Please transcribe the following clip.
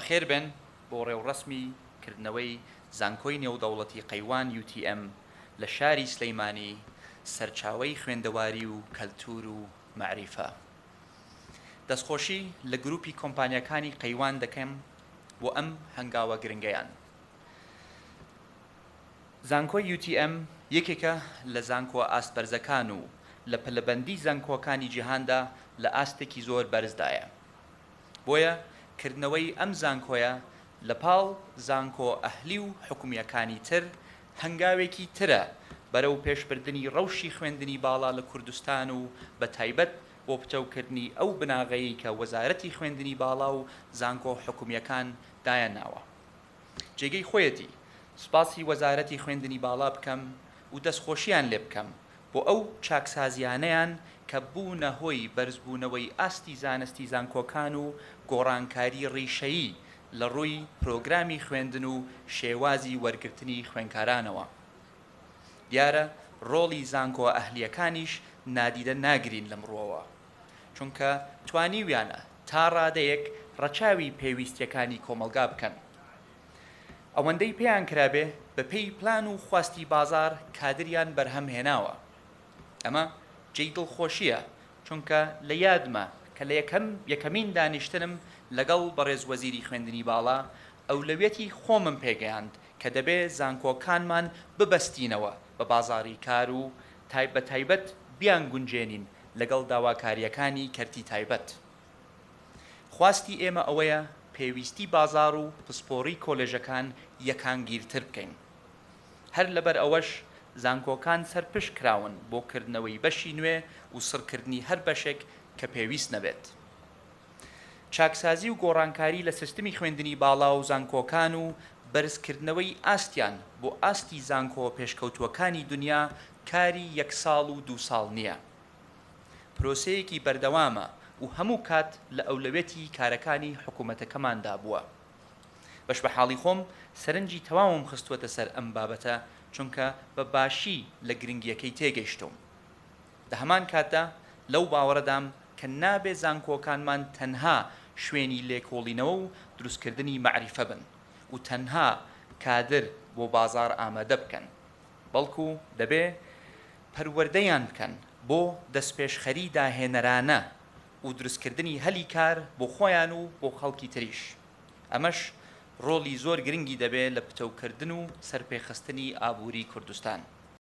بەخێر بن بۆ ڕێوڕەسمی کردنەوەی زانکۆی نێودەوڵەتی قەیوان UTM لە شاری سلەیمانی سەرچاوەی خوێندەواری و کەلتور و معریفە. دەستخۆشی لە گروپی کۆمپانیەکانی قەیوان دەکەم بۆ ئەم هەنگاوە گرنگەیان. زانکۆی UTM یەکێکە لە زانکۆ ئاستبەرزەکان و لە پلەبەندی زانکۆکانی جیهاندا لە ئاستێکی زۆر بەرزدایە. بۆیە کردنەوەی ئەم زانکۆیە لە پاڵ زانکۆ ئەهلی و حکومیەکانی تر هەنگاوێکی ترە بەرەو پێشبردننی ڕەوشی خوێندنی باڵا لە کوردستان و بە تایبەت بۆ پتەوکردنی ئەو بناغەیە کە وەزارەتی خوێندنی باڵا و زانکۆ حکومیەکان دایانناوە. جێگەی خۆیەتی سوپاسی وەزارەتی خوێندنی باڵا بکەم و دەستخۆشییان لێ بکەم بۆ ئەو چاکسازیانەیان کە بوونە هۆی بەرزبوونەوەی ئاستی زانستی زانکۆکان و گۆڕانکاری ڕیشەیی لە ڕووی پرۆگرامی خوێندن و شێوازی وەرگرتنی خوێندکارانەوە. دیارە ڕۆڵی زانکۆ ئەهلیەکانیش نادیدە ناگرین لەمڕۆوە، چونکە توانیویانە تا ڕادەیەک ڕەچاوی پێویستیەکانی کۆمەلگا بکەن. ئەوەندەی پێیان کرابێ بە پێی پلان و خواستی بازار کادریان بەرهەم هێناوە. ئەمە جێی دڵخۆشیە، چونکە لە یادمە کە لە یەکەمین دانیشتنم لەگەڵ بەڕێز وەزیری خوێندنی باڵا ئەولەوێتی خۆمم پێگەیاند کە دەبێ زانکۆکانمان ببەستینەوە بە بازاڕی کار و بە تایبەت بیان گونجێنین لەگەڵ داواکاریەکانی کەرتی تایبەت. خواستی ئێمە ئەوەیە پێویستی بازار و پسپۆڕی کۆلێژەکان یەکانگیرتر بکەین. هەر لەبەر ئەوەش زانکۆکان سەرپشت کراون بۆ کردنەوەی بەشی نوێ و سڕکردنی هەر بەشێک کە پێویست نەبێت. چاکسازی و گۆڕانکاری لە سیستمی خوێندنی باڵا و زانکۆکان و بەرزکردنەوەی ئاستیان بۆ ئاستی زانکۆ پێشکەوتووەکانی دنیا کاری 1 ساڵ و 2 ساڵ نییە. پرۆسەیەکی بەردەوامە و هەموو کات لە ئەولەوێتی کارەکانی حکوومەتەکەماندا بووە. بەش بە حاڵی خۆم سەرنجی تەواوم خستووەتە سەر ئەم بابەتە، چونکە بە باشی لە گرنگیەکەی تێگەیشتم. لە هەمان کاتدا لەو باوەڕەدام کە نابێ زانکۆکانمان تەنها شوێنی لێکۆڵینەوە و دروستکردنی معریفە بن و تەنها کادر بۆ بازار ئامادە بکەن، بەڵکو دەبێ پەروەردەیان بکەن بۆ دەستپێشخەری داهێنەرانە و دروستکردنی هەلی کار بۆ خۆیان و بۆ خەڵکی تریش. ئەمەش ڕۆڵی زۆر گرنگی دەبێت لە پتەوکردن و سەرپێخستنی ئابووری کوردستان.